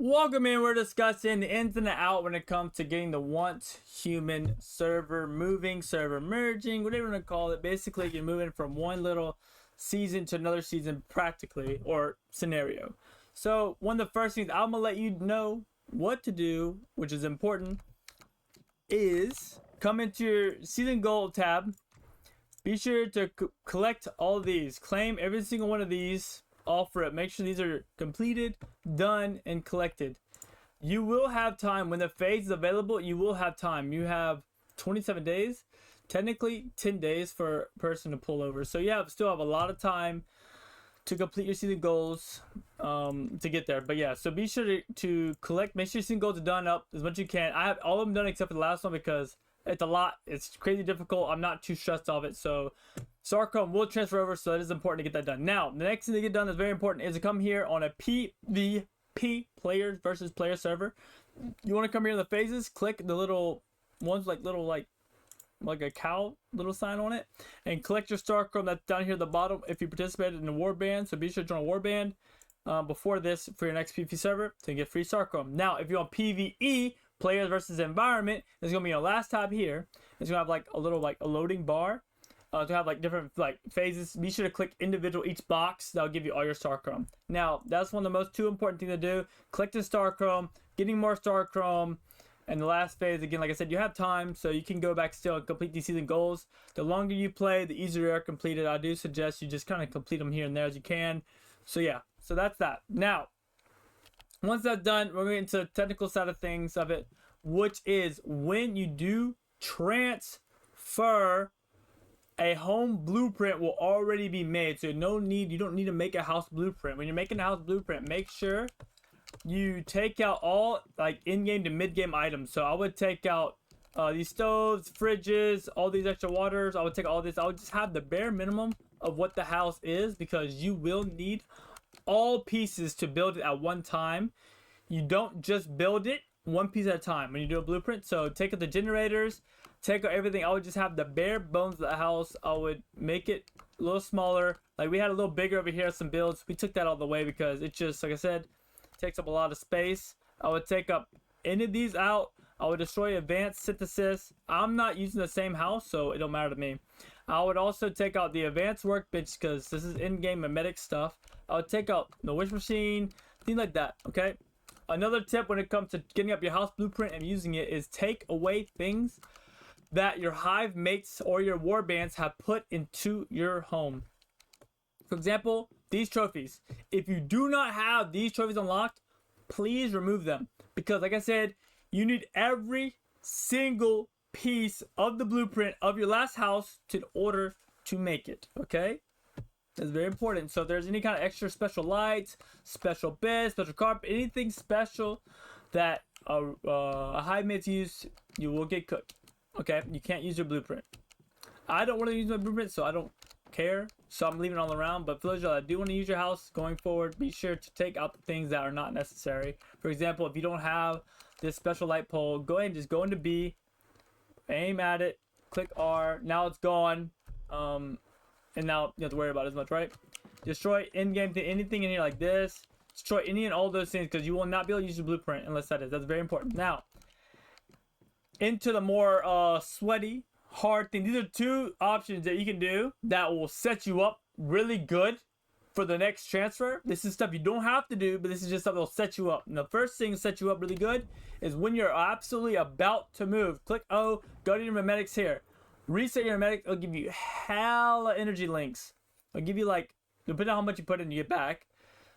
Welcome in. We're discussing the ins and the out when it comes to getting the once human server moving, server merging, whatever you want to call it. Basically, you're moving from one little season to another season practically, or scenario. So one of the first things I'm going to let you know what to do, which is important, is come into your season goal tab. Be sure to collect all of these. Claim every single one of these. Offer it. Make sure these are completed, done, and collected. You will have time when the phase is available. You will have time. You have 27 days, technically 10 days for a person to pull over. So you still have a lot of time to complete your season goals to get there. But yeah, so be sure to collect. Make sure your season goals are done up as much as you can. I have all of them done except for the last one because it's a lot. It's crazy difficult. I'm not too stressed of it. So Starcom will transfer over, so it is important to get that done. Now, the next thing to get done is very important is to come here on a PvP players versus player server. You want to come here in the phases, click the little ones like a cow little sign on it, and collect your Starcom that's down here at the bottom if you participated in the warband. So be sure to join a warband before this for your next PvP server to get free Starcom. Now, if you're on PvE, players versus environment, there's gonna be a last tab here. It's gonna have like a little a loading bar. To have different phases. Be sure to click individual each box. That'll give you all your Starcom. Now, that's one of the two important things to do. Collecting Starcom, getting more Starcom, and the last phase, again, like I said, you have time, so you can go back still and complete these season goals. The longer you play, the easier they are completed. I do suggest you just kind of complete them here and there as you can. So yeah, so that's that. Now, once that's done, we're going into the technical side of things of it, which is when you do transfer, a home blueprint will already be made. So you don't need to make a house blueprint. When you're making a house blueprint, make sure you take out all in-game to mid-game items. So I would take out these stoves, fridges, all these extra waters. I would take all this. I would just have the bare minimum of what the house is, because you will need all pieces to build it at one time. You don't just build it one piece at a time when you do a blueprint. So take out the generators, take out everything. I would just have the bare bones of the house. I would make it a little smaller. We had a little bigger over here, some builds. We took that all the way because it just, like I said, takes up a lot of space. I would take up any of these out. I would destroy advanced synthesis. I'm not using the same house, so it don't matter to me. I would also take out the advanced workbench because this is in-game memetic stuff. I would take out the wish machine, things like that, okay? Another tip when it comes to getting up your house blueprint and using it is take away things that your hive mates or your warbands have put into your home. For example, these trophies. If you do not have these trophies unlocked, please remove them. Because like I said, you need every single piece of the blueprint of your last house in order to make it, okay? That's very important. So if there's any kind of extra special lights, special beds, special carpet, anything special that a hive mates use, you will get cooked. Okay, you can't use your blueprint. I don't want to use my blueprint, so I don't care. So I'm leaving it all around. But for those of you that do want to use your house going forward, be sure to take out the things that are not necessary. For example, if you don't have this special light pole, go ahead and just go into B, aim at it, click R. Now it's gone. And now you don't have to worry about it as much, right? Destroy in-game thing, anything in here like this. Destroy any and all those things because you will not be able to use your blueprint unless that is. That's very important. Now, into the more sweaty, hard thing. These are two options that you can do that will set you up really good for the next transfer. This is stuff you don't have to do, but this is just stuff that will set you up. And the first thing to set you up really good is when you're absolutely about to move. Click O, go to your memetics here. Reset your memetic. It'll give you hella energy links. It'll give you depending on how much you put in, you get back,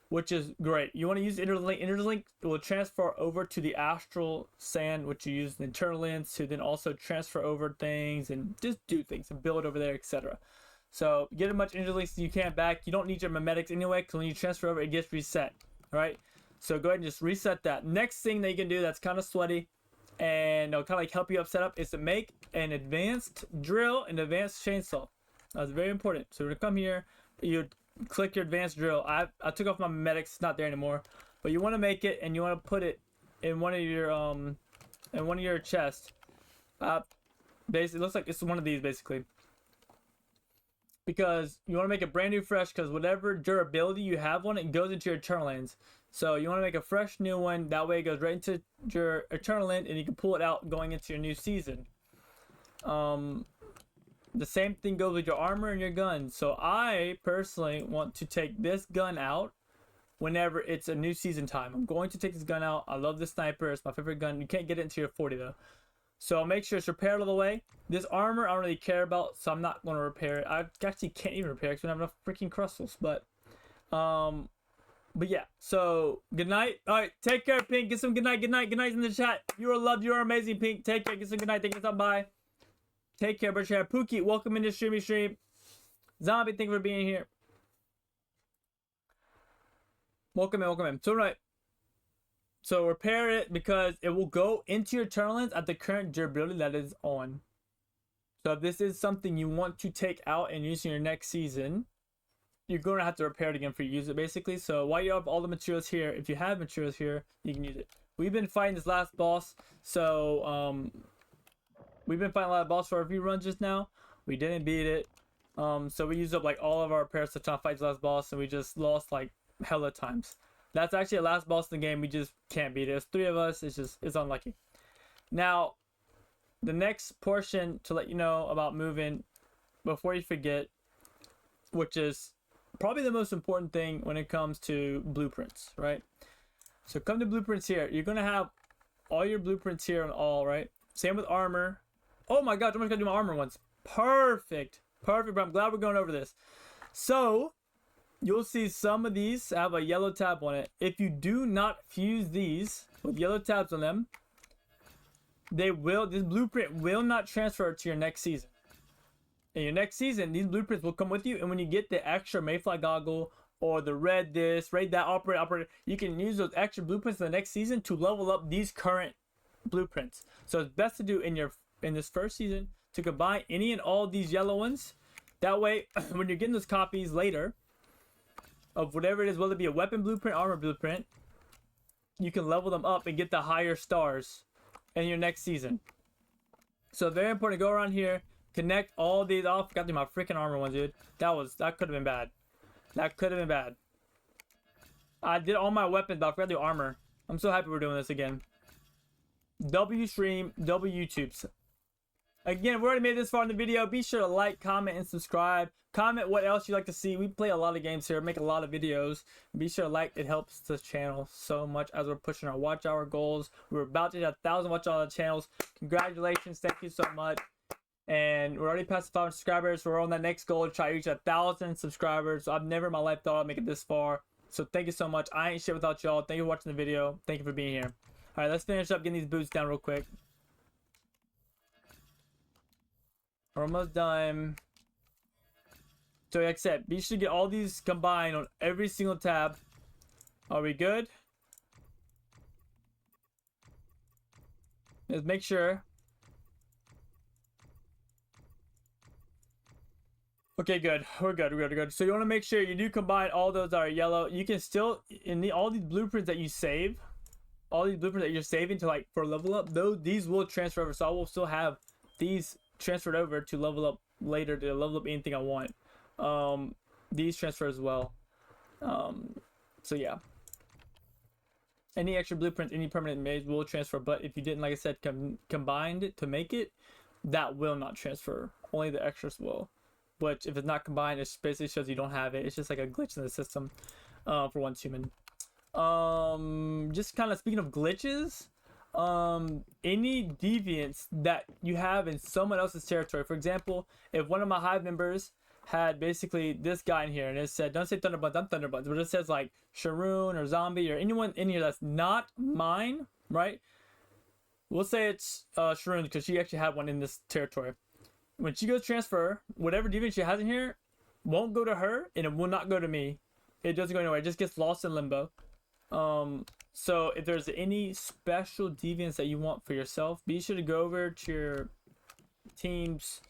which is great. You want to use interlink. Interlink will transfer over to the astral sand, which you use the internal lens to then also transfer over things and just do things and build over there, etc. So get as much interlinks as you can back. You don't need your memetics anyway, because when you transfer over, it gets reset. All right. So go ahead and just reset that. Next thing that you can do that's kind of sweaty, and it'll kind of help you up set up, is to make an advanced drill and advanced chainsaw. That's very important. So we're gonna come here, you click your advanced drill. I took off my memetics, it's not there anymore. But you want to make it, and you want to put it in one of your chests. Basically, it looks like it's one of these basically. Because you want to make it brand new fresh, because whatever durability you have on it goes into your eternal lands. So you want to make a fresh new one. That way it goes right into your Eternal End and you can pull it out going into your new season. The same thing goes with your armor and your gun. So I personally want to take this gun out whenever it's a new season time. I'm going to take this gun out. I love this sniper. It's my favorite gun. You can't get it until you're 40 though. So I'll make sure it's repaired all the way. This armor I don't really care about, so I'm not going to repair it. I actually can't even repair it because I don't have enough freaking crystals. But yeah. So good night. All right, take care, Pink. Get some good night. Good night. Good night in the chat. You are loved. You are amazing, Pink. Take care. Get some good night. Thank you so much. Bye. Take care, Berkshire. Pookie, welcome into stream. Zombie, thank you for being here. Welcome in. So right. So repair it because it will go into your Eternal Ends at the current durability that is on. So if this is something you want to take out and use in your next season, you're going to have to repair it again for you to use it basically. So while you have all the materials here, if you have materials here, you can use it. We've been fighting this last boss, so we've been fighting a lot of boss for a few runs just now. We didn't beat it. So we used up like all of our repairs to try to fight the last boss, and we just lost like hella times. That's actually the last boss in the game. We just can't beat it. There's 3 of us. It's unlucky. Now, the next portion to let you know about moving, before you forget, which is probably the most important thing when it comes to blueprints, right? So come to blueprints here. You're gonna have all your blueprints here and all, right? Same with armor. Oh my god, I'm just gonna do my armor once. Perfect, bro. I'm glad we're going over this. So you'll see some of these have a yellow tab on it. If you do not fuse these with yellow tabs on them, this blueprint will not transfer to your next season. In your next season, these blueprints will come with you, and when you get the extra Mayfly goggle or the red this, right, that operator, you can use those extra blueprints in the next season to level up these current blueprints. So it's best to do in this first season to combine any and all these yellow ones. That way, when you're getting those copies later of whatever it is, whether it be a weapon blueprint, armor blueprint, you can level them up and get the higher stars in your next season. So very important to go around here, connect all these. Oh, I forgot to do my freaking armor ones, dude. That could have been bad. That could have been bad. I did all my weapons, but I forgot to do armor. I'm so happy we're doing this again. W stream, W YouTubes. Again, we already made this far in the video. Be sure to like, comment, and subscribe. Comment what else you'd like to see. We play a lot of games here, make a lot of videos. Be sure to like. It helps the channel so much as we're pushing our watch hour goals. We're about to hit 1,000 watch hour channels. Congratulations. Thank you so much. And we're already past 500 subscribers. We're on that next goal to try to reach 1,000 subscribers. So I've never in my life thought I'd make it this far. So thank you so much. I ain't shit without y'all. Thank you for watching the video. Thank you for being here. All right, let's finish up getting these boots down real quick. We're almost done. So like I said, be sure to get all these combined on every single tab. Are we good? Let's make sure. Okay, good. We're good. So you want to make sure you do combine all those that are yellow. You can still, all these blueprints that you save, all these blueprints that you're saving to like for level up, these will transfer over. So I will still have these transferred over to level up later, to level up anything I want. These transfer as well. So yeah, any extra blueprints, any permanent maze will transfer, but if you didn't, like I said, combined it to make it, that will not transfer. Only the extras will. Which if it's not combined, it basically shows you don't have it. It's just like a glitch in the system for one human. Just kind of speaking of glitches, any deviants that you have in someone else's territory. For example, if one of my hive members had basically this guy in here and it said, don't say Thunderbuns, I'm Thunderbuns, but it says like Sharoon or Zombie or anyone in here that's not mine, right? We'll say it's Sharoon because she actually had one in this territory. When she goes transfer, whatever deviant she has in here won't go to her and it will not go to me. It doesn't go anywhere. It just gets lost in limbo. So if there's any special deviants that you want for yourself, be sure to go over to your team's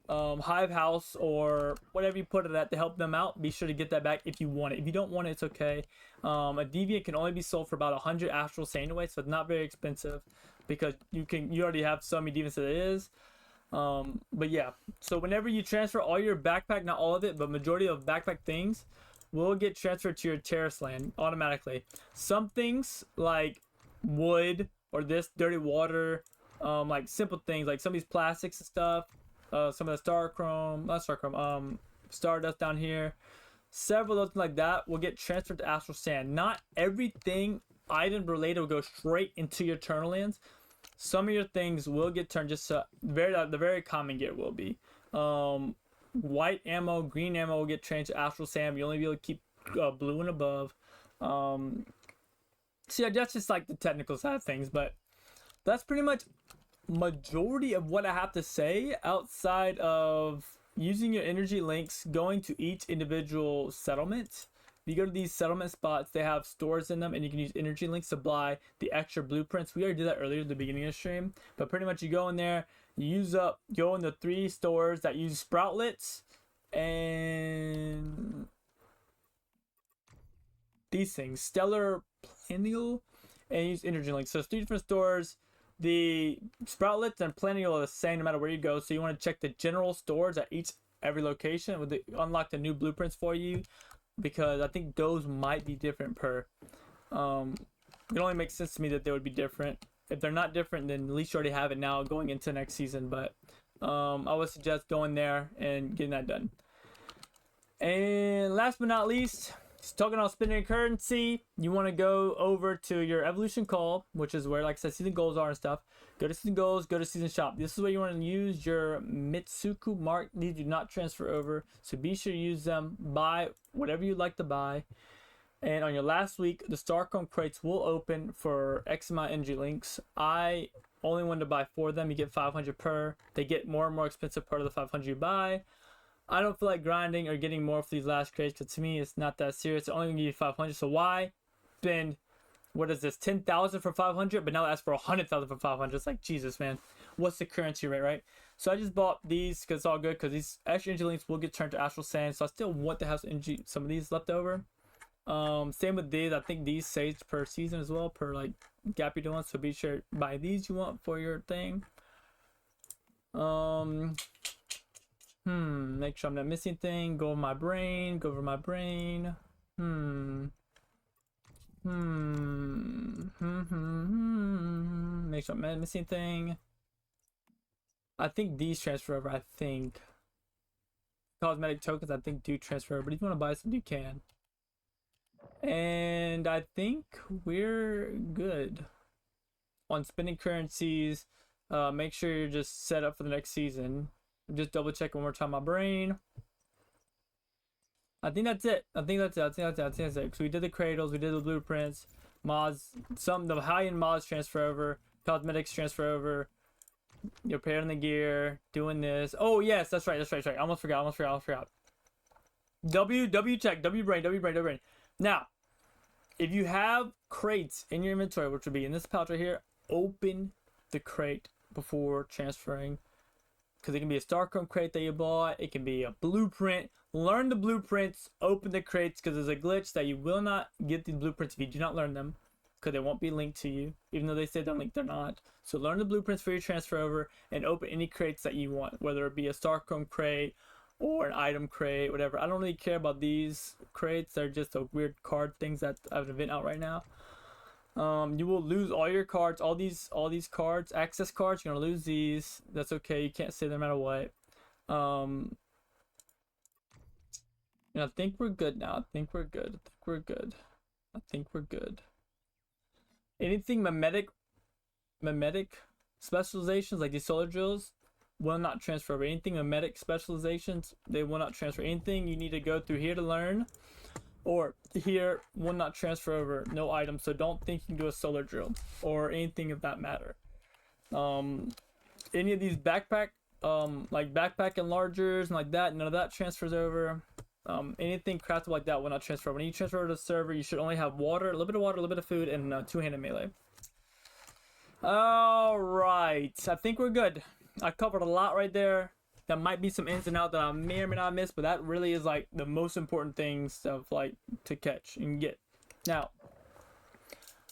hive house or whatever you put it at to help them out. Be sure to get that back if you want it. If you don't want it, it's okay. A deviant can only be sold for about 100 astral anyway, so it's not very expensive because you already have so many deviants that it is. But yeah, so whenever you transfer all your backpack, not all of it, but majority of backpack things, will get transferred to your terrace land automatically. Some things like wood or this dirty water, like simple things like some of these plastics and stuff, some of the stardust down here, several of them like that will get transferred to astral sand. Not everything item related will go straight into your eternal lands. Some of your things will get turned just the very common gear will be. White ammo, green ammo will get changed to astral sand. You only be able to keep blue and above. So yeah, that's just like the technical side of things, but that's pretty much majority of what I have to say outside of using your energy links, going to each individual settlement. If you go to these settlement spots, they have stores in them, and you can use energy links to buy the extra blueprints. We already did that earlier at the beginning of the stream, but pretty much you go in there, you go in the 3 stores that use sproutlets and these things, stellar planial, and use energy links. So it's 3 different stores. The sproutlets and planial are the same no matter where you go. So you want to check the general stores at every location with unlock the new blueprints for you, because I think those might be different per. It only makes sense to me that they would be different. If they're not different, then at least you already have it now going into next season. But I would suggest going there and getting that done. And last but not least, talking about spending currency, you want to go over to your evolution call, which is where, like I said, season goals are and stuff. Go to season goals, go to season shop. This is where you want to use your Mitsuku mark. These do not transfer over, so be sure to use them. Buy whatever you'd like to buy. And on your last week, the Starcom crates will open for X amount energy links. I only wanted to buy 4 of them. You get 500 per. They get more and more expensive per of the 500 you buy. I don't feel like grinding or getting more for these last crates, because to me it's not that serious. It's only gonna give you 500, so why spend, what is this, 10,000 for 500, but now that's for 100,000 for 500? It's like, Jesus, man, what's the currency rate, right? So I just bought these because it's all good, because these extra energy links will get turned to astral sand, so I still want to have some of these left over. Same with these. I think these sage per season as well, per like gap you're doing, so be sure to buy these you want for your thing. Make sure I'm not missing anything. Go over my brain. Make sure I'm not missing anything. I think these transfer over. I think cosmetic tokens, I think, do transfer over. But if you want to buy some, you can. And I think we're good on spending currencies. Make sure you're just set up for the next season. Just double check one more time my brain. I think that's it. So we did the cradles, we did the blueprints, mods, the high-end mods transfer over, cosmetics transfer over, you're pairing the gear, doing this. Oh yes, that's right. I almost forgot. W brain. Now, if you have crates in your inventory, which would be in this pouch right here, open the crate before transferring. Because it can be a Starcom crate that you bought, it can be a blueprint. Learn the blueprints, open the crates, because there's a glitch that you will not get these blueprints if you do not learn them, because they won't be linked to you, even though they say they're linked, they're not. So learn the blueprints for your transfer over and open any crates that you want, whether it be a Starcom crate or an item crate, whatever. I don't really care about these crates. They're just a weird card things that I have an event out right now. You will lose all your cards, all these cards, access cards. You're gonna lose these. That's okay. You can't save them no matter what. And I think we're good now. I think we're good. Anything mimetic specializations like these solar drills will not transfer over. Anything mimetic specializations, they will not transfer. Anything you need to go through here to learn, or here, will not transfer over. No items. So don't think you can do a solar drill or anything of that matter. Any of these backpack enlargers and like that, none of that transfers over. Anything craftable like that will not transfer over. When you transfer over to the server, you should only have water, a little bit of water, a little bit of food, and two-handed melee. All right, I think we're good. I covered a lot right there. There might be some ins and outs that I may or may not miss, but that really is like the most important things of like to catch and get. Now,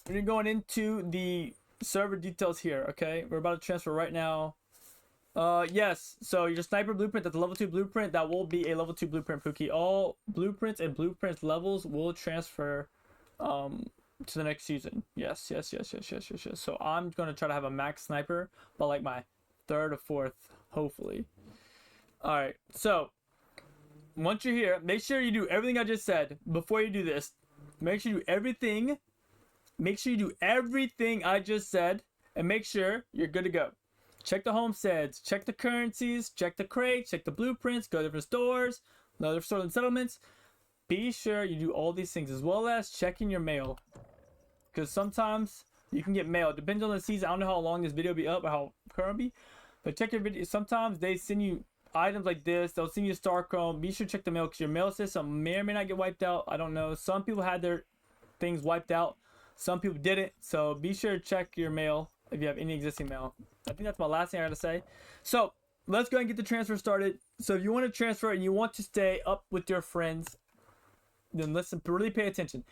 we're going into the server details here. Okay, we're about to transfer right now. Yes. So your sniper blueprint, that's a level 2 blueprint. That will be a level 2 blueprint, Pookie. All blueprints and blueprints levels will transfer to the next season. Yes. So I'm gonna try to have a max sniper, but like my third or fourth, hopefully. Alright, so once you're here, make sure you do everything I just said before you do this. Make sure you do everything. Make sure you do everything I just said, and make sure you're good to go. Check the homesteads, check the currencies, check the crates, check the blueprints, go to different stores, other stores and settlements. Be sure you do all these things, as well as checking your mail, because sometimes you can get mail. It depends on the season. I don't know how long this video will be up or how current be, but check your video. Sometimes they send you items like this. They'll send you a star chrome. Be sure to check the mail, because your mail system may or may not get wiped out. I don't know. Some people had their things wiped out. Some people didn't. So be sure to check your mail if you have any existing mail. I think that's my last thing I gotta say. So let's go and get the transfer started. So if you want to transfer and you want to stay up with your friends, then listen, really pay attention.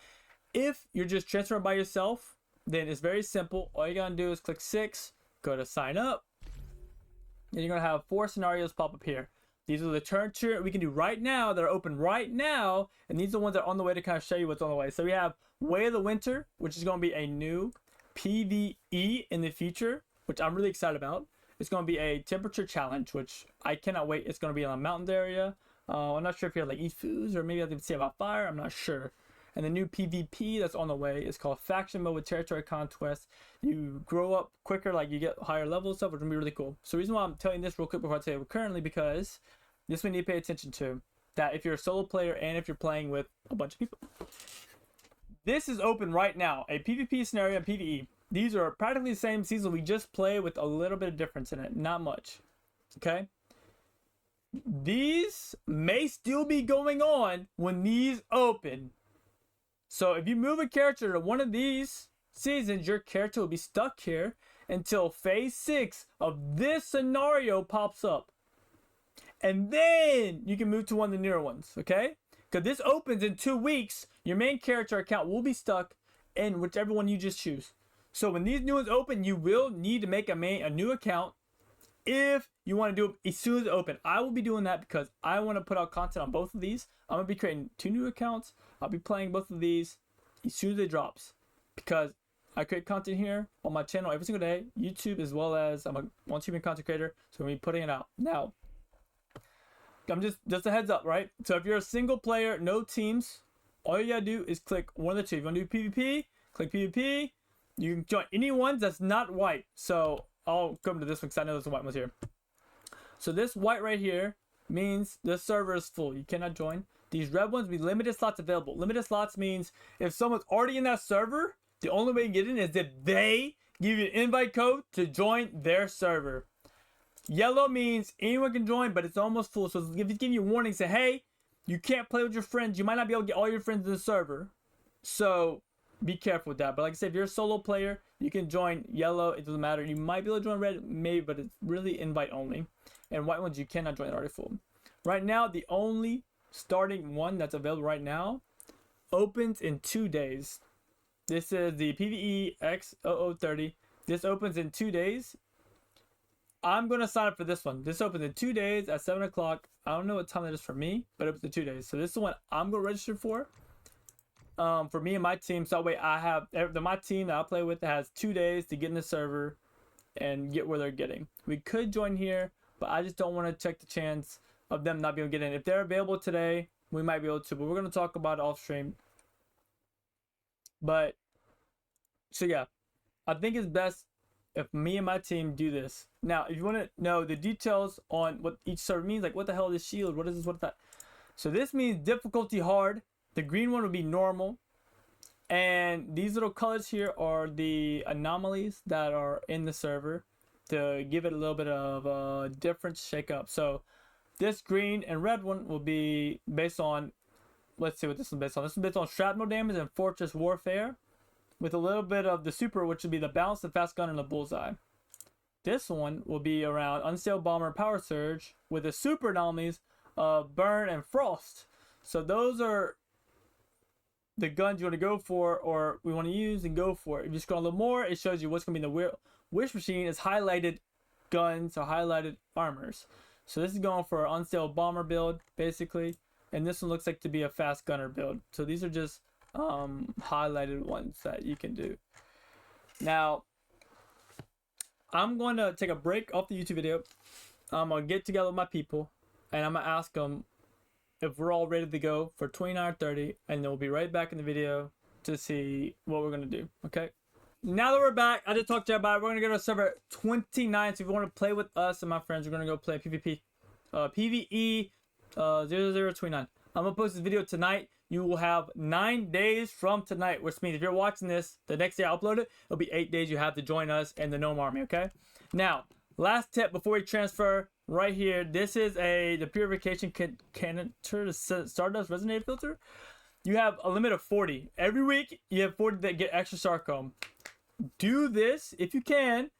If you're just transferring by yourself, then it's very simple. All you gotta do is click 6, go to sign up, and you're gonna have 4 scenarios pop up here. These are the turn we can do right now that are open right now, and these are the ones that are on the way to kind of show you what's on the way. So we have Way of the Winter, which is gonna be a new PvE in the future, which I'm really excited about. It's going to be a temperature challenge, which I cannot wait. It's going to be in a mountains area. I'm not sure if you have like eat foods or maybe I can see about fire. I'm not sure. And the new PvP that's on the way is called Faction Mode with Territory Conquest. You grow up quicker, like you get higher levels stuff, which will be really cool. So the reason why I'm telling this real quick before I tell you currently, because this we need to pay attention to. That if you're a solo player and if you're playing with a bunch of people. This is open right now. A PvP scenario and PvE. These are practically the same season we just play with a little bit of difference in it. Not much. Okay? These may still be going on when these open. So if you move a character to one of these seasons, your character will be stuck here until phase 6 of this scenario pops up. And then you can move to one of the newer ones. Okay? Because this opens in 2 weeks. Your main character account will be stuck in whichever one you just choose. So when these new ones open, you will need to make a new account if you want to do it as soon as it open. I will be doing that because I want to put out content on both of these. I'm going to be creating 2 new accounts. I'll be playing both of these as soon as it drops, because I create content here on my channel every single day, YouTube, as well as I'm a one-streaming content creator, so I'm going to be putting it out. Now, I'm just a heads up, right? So if you're a single player, no teams, all you got to do is click one of the two. If you want to do PvP, click PvP. You can join any ones that's not white. So I'll come to this one because I know there's some white ones here. So this white right here means the server is full. You cannot join. These red ones be limited slots available. Limited slots means if someone's already in that server, the only way you get in is if they give you an invite code to join their server. Yellow means anyone can join, but it's almost full. So if it's giving you a warning, say, hey, you can't play with your friends. You might not be able to get all your friends in the server. So be careful with that. But like I said, if you're a solo player, you can join yellow. It doesn't matter. You might be able to join red, maybe, but it's really invite only. And white ones, you cannot join, already full. Right now, the only starting one that's available right now opens in 2 days. This is the PvE X0030. This opens in 2 days. I'm going to sign up for this one. This opens in 2 days at 7 o'clock. I don't know what time that is for me, but it opens in 2 days. So this is the one I'm going to register for me and my team. So that way I have my team that I play with has 2 days to get in the server and get where they're getting. We could join here, but I just don't want to take the chance of them not being able to get in. If they're available today, we might be able to, but we're going to talk about it off stream. But so yeah, I think it's best if me and my team do this. Now, if you want to know the details on what each server means, like what the hell is shield, what is this, what is that? So this means difficulty hard. The green one would be normal. And these little colors here are the anomalies that are in the server to give it a little bit of a different shake up. So this green and red one will be based on, let's see what this is based on. This is based on shrapnel damage and fortress warfare, with a little bit of the super, which would be the balance, the fast gun, and the bullseye. This one will be around unstable bomber power surge with the super anomalies of burn and frost. So those are the guns you want to go for, or we want to use and go for. If you scroll a little more, it shows you what's going to be in the wish machine. Is highlighted guns or highlighted armors. So this is going for an unstable bomber build, basically. And this one looks like to be a fast gunner build. So these are just highlighted ones that you can do. Now, I'm going to take a break off the YouTube video. I'm going to get together with my people. And I'm going to ask them if we're all ready to go for 29 or 30. And then we'll be right back in the video to see what we're going to do. Okay? Now that we're back, I just talked to everybody. We're going to go to server 29. So if you want to play with us and my friends, we're going to go play PvP. PvE 0029. I'm going to post this video tonight. You will have 9 days from tonight, which means if you're watching this, the next day I upload it, it'll be 8 days you have to join us and the Gnome Army, okay? Now, last tip before we transfer right here. This is the Purification Cannon Stardust Resonator Filter. You have a limit of 40. Every week, you have 40 that get extra Sarcomb. Do this, if you can,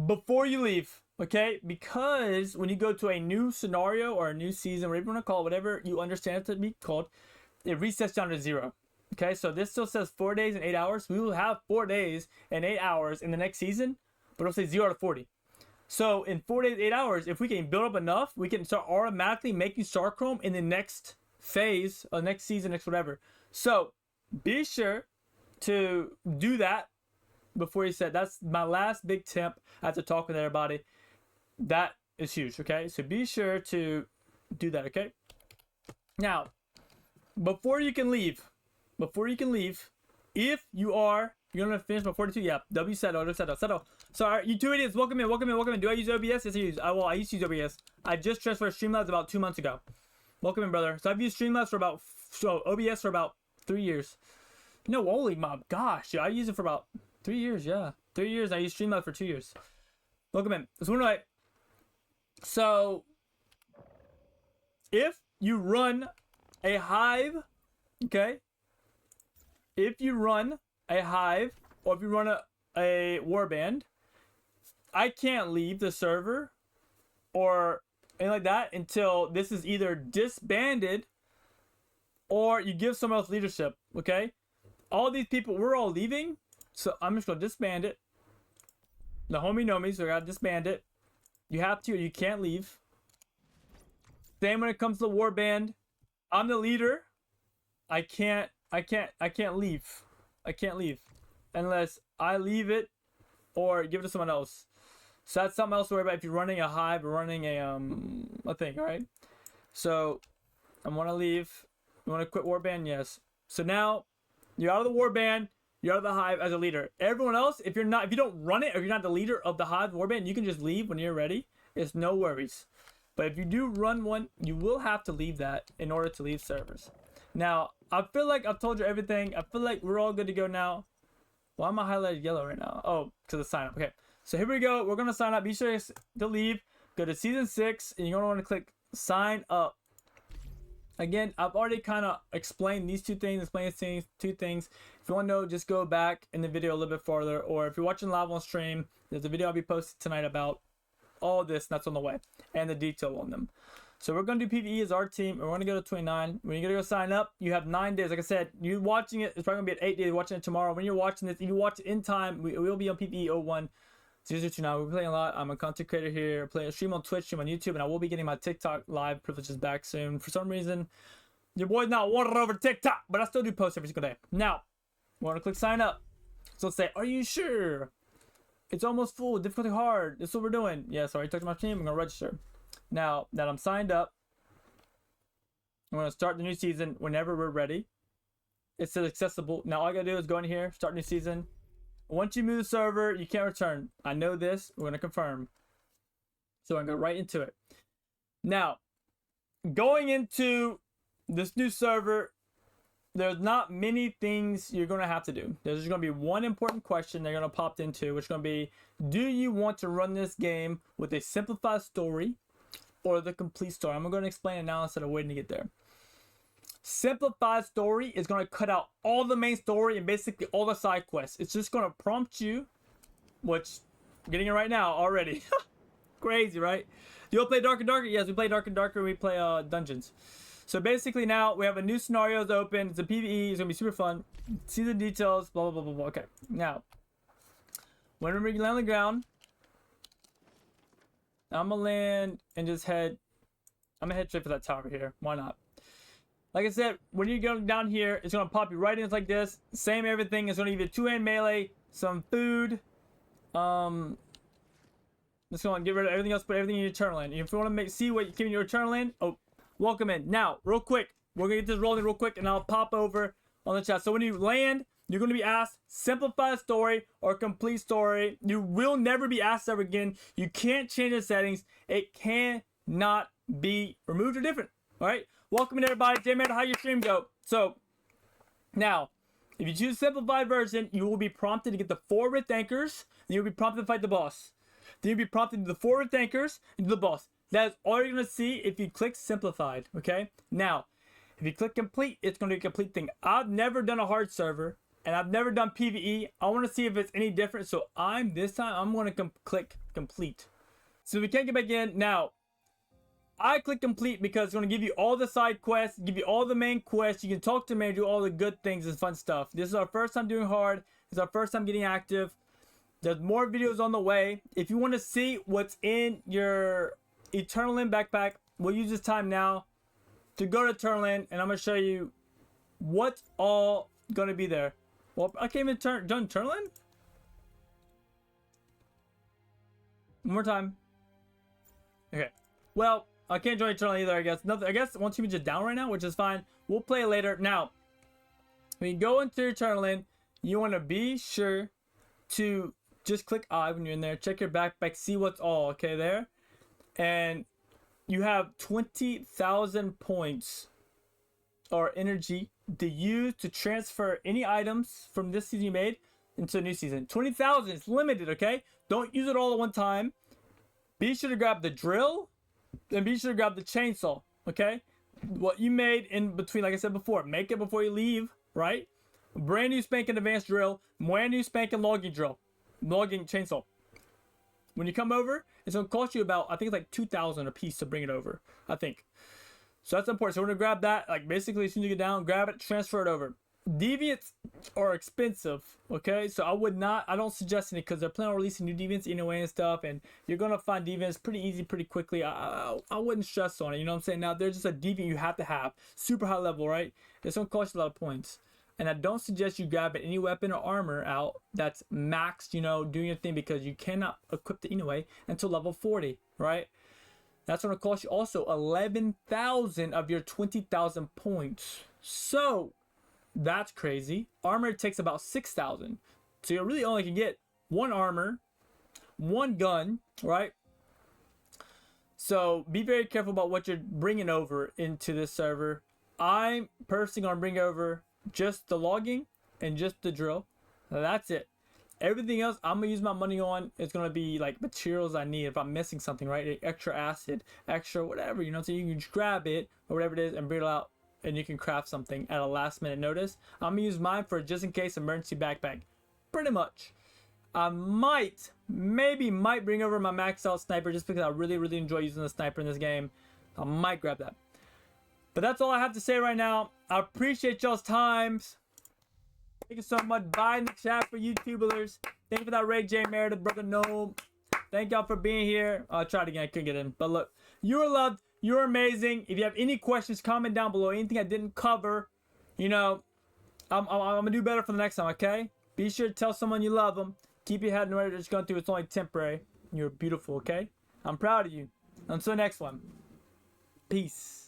before you leave, okay? Because when you go to a new scenario or a new season, whatever you want to call it, whatever you understand it to be called, it resets down to 0. Okay, so this still says 4 days and 8 hours. We will have 4 days and 8 hours in the next season, but it'll say 0 to 40. So in 4 days, 8 hours, if we can build up enough, we can start automatically making Sarcomb in the next phase, or next season, next whatever. So be sure to do that before you said. That's my last big tip after talking with everybody. That is huge, okay? So be sure to do that, okay? Now, before you can leave, if you're gonna finish by 42, yeah, W settle. Sorry, you two idiots, welcome in. Do I use OBS? Yes, I use. I used to use OBS. I just transferred Streamlabs about 2 months ago. Welcome in, brother. So I've used Streamlabs for about, OBS for about 3 years. No, holy my gosh, yeah, I used it for about 3 years, yeah. 3 years, I used Streamlabs for 2 years. Welcome in. So anyway, so if you run a hive, okay? If you run a hive, or if you run a warband, I can't leave the server or anything like that until this is either disbanded or you give someone else leadership, okay? All these people, we're all leaving, so I'm just gonna disband it. The homie know me, so I gotta disband it. You have to, or you can't leave. Same when it comes to the warband. I'm the leader. I can't leave. I can't leave unless I leave it or give it to someone else. So that's something else to worry about if you're running a hive or running a thing, all right? So I want to leave. You want to quit warband? Yes. So now you're out of the warband. You're out of the hive as a leader. Everyone else, if you don't run it, or if you're not the leader of the hive warband, you can just leave when you're ready. It's no worries. But if you do run one, you will have to leave that in order to leave servers. Now, I feel like I've told you everything. I feel like we're all good to go now. Why am I highlighted yellow right now? Oh, because of sign up. Okay, so here we go. We're going to sign up. Be sure to leave. Go to season 6, and you're going to want to click sign up. Again, I've already kind of explained these two things, two things. If you want to know, just go back in the video a little bit farther. Or if you're watching live on stream, there's a video I'll be posting tonight about all this that's on the way and the detail on them. So we're going to do PvE as our team. We're going to go to 29. When you're going to go sign up, you have 9 days. Like I said, you watching it, it's probably going to be at 8 days. Watching it tomorrow. When you're watching this, if you watch it in time, we will be on PvE 01 029. We're playing a lot. I'm a content creator here. I stream on Twitch, stream on YouTube, and I will be getting my TikTok live privileges back soon. For some reason, your boy's not wanted over TikTok, but I still do post every single day. Now, we're going to click sign up. So let's say, are you sure? It's almost full. Difficulty hard. This is what we're doing. Yeah, so I already talked to my team. I'm going to register. Now that I'm signed up, I'm going to start the new season whenever we're ready. It says accessible. Now all I got to do is go in here, start new season. Once you move the server, you can't return. I know this. We're going to confirm. So I'm going to go right into it. Now, going into this new server, there's not many things you're going to have to do. There's going to be one important question they're going to pop into, which is going to be, do you want to run this game with a simplified story or the complete story? I'm going to explain it now instead of waiting to get there. Simplified story is going to cut out all the main story and basically all the side quests. It's just going to prompt you, which I'm getting it right now already. Crazy, right? Do you play Dark and Darker? Yes, we play Dark and Darker. We play dungeons. So basically now we have a new scenarios open. It's a PvE. It's going to be super fun. See the details. Blah, blah, blah, blah, blah. Okay. Now, whenever you land on the ground, I'm gonna land and just head. I'm gonna head straight for that tower here. Why not? Like I said, when you go down here, it's gonna pop you right in like this. Same everything. It's gonna give you 2-hand melee, some food. Let's go and get rid of everything else. Put everything in your eternal land. If you want to see what you can in your eternal land, oh, welcome in. Now, real quick, we're gonna get this rolling real quick, and I'll pop over on the chat. So when you land, you're gonna be asked simplify story or complete story. You will never be asked ever again. You can't change the settings. It cannot be removed or different. All right. Welcome in everybody. J Matter, how your stream go? So now, if you choose simplified version, you will be prompted to get the 4 Rift Anchors, and you'll be prompted to fight the boss. Then you'll be prompted to do the 4 Rift Anchors and do the boss. That is all you're gonna see if you click simplified. Okay. Now, if you click complete, it's gonna be a complete thing. I've never done a hard server, and I've never done PvE. I want to see if it's any different. So this time I'm gonna click complete. So we can't get back in now. I click complete because it's going to give you all the side quests, give you all the main quests. You can talk to me and do all the good things and fun stuff. This is our first time doing hard. It's our first time getting active. There's more videos on the way. If you want to see what's in your Eternal Land backpack, we'll use this time now to go to Eternal Land, and I'm going to show you what's all going to be there. Well, I can't even done Eternal Land? One more time. Okay. Well, I can't join Eternal either, I guess. Nothing. I guess one team is just down right now, which is fine. We'll play it later. Now, when you go into Eternal Land, you want to be sure to just click I when you're in there. Check your backpack, see what's all, okay, there. And you have 20,000 points or energy to use to transfer any items from this season you made into a new season. 20,000 is limited, okay? Don't use it all at one time. Be sure to grab the drill. And be sure to grab the chainsaw, okay? What you made in between, like I said before, make it before you leave, right? Brand new spanking advanced drill, brand new spanking logging chainsaw. When you come over, it's gonna cost you about, I think it's like 2,000 a piece to bring it over, I think. So that's important. So we're gonna grab that, like basically as soon as you get down, grab it, transfer it over. Deviants are expensive, okay? So I don't suggest any because they're planning on releasing new deviants anyway and stuff, and you're gonna find deviants pretty easy, pretty quickly. I wouldn't stress on it, you know what I'm saying? Now there's just a deviant you have to have, super high level, right? It's gonna cost you a lot of points, and I don't suggest you grab any weapon or armor out that's maxed, you know, doing your thing, because you cannot equip it anyway until level 40, right? That's gonna cost you also 11,000 of your 20,000 points. So that's crazy. Armor takes about 6,000. So you really only can get 1 armor, 1 gun, right? So be very careful about what you're bringing over into this server. I'm personally going to bring over just the logging and just the drill. That's it. Everything else I'm going to use my money on is going to be like materials I need if I'm missing something, right? Extra acid, extra whatever, you know, so you can just grab it or whatever it is and bring it out. And you can craft something at a last minute notice. I'm gonna use mine for just in case emergency backpack. Pretty much. I might bring over my maxed out sniper just because I really enjoy using the sniper in this game. I might grab that. But that's all I have to say right now. I appreciate y'all's times. Thank you so much. Bye in the chat for YouTubers. Thank you for that raid, J Meredith, brother Gnome. Thank y'all for being here. I'll try it again. I couldn't get in. But look, you are loved. You're amazing. If you have any questions, comment down below. Anything I didn't cover, you know, I'm gonna do better for the next time, okay? Be sure to tell someone you love them. Keep your head in whatever you're going through. It's only temporary. You're beautiful, okay? I'm proud of you. Until the next one. Peace.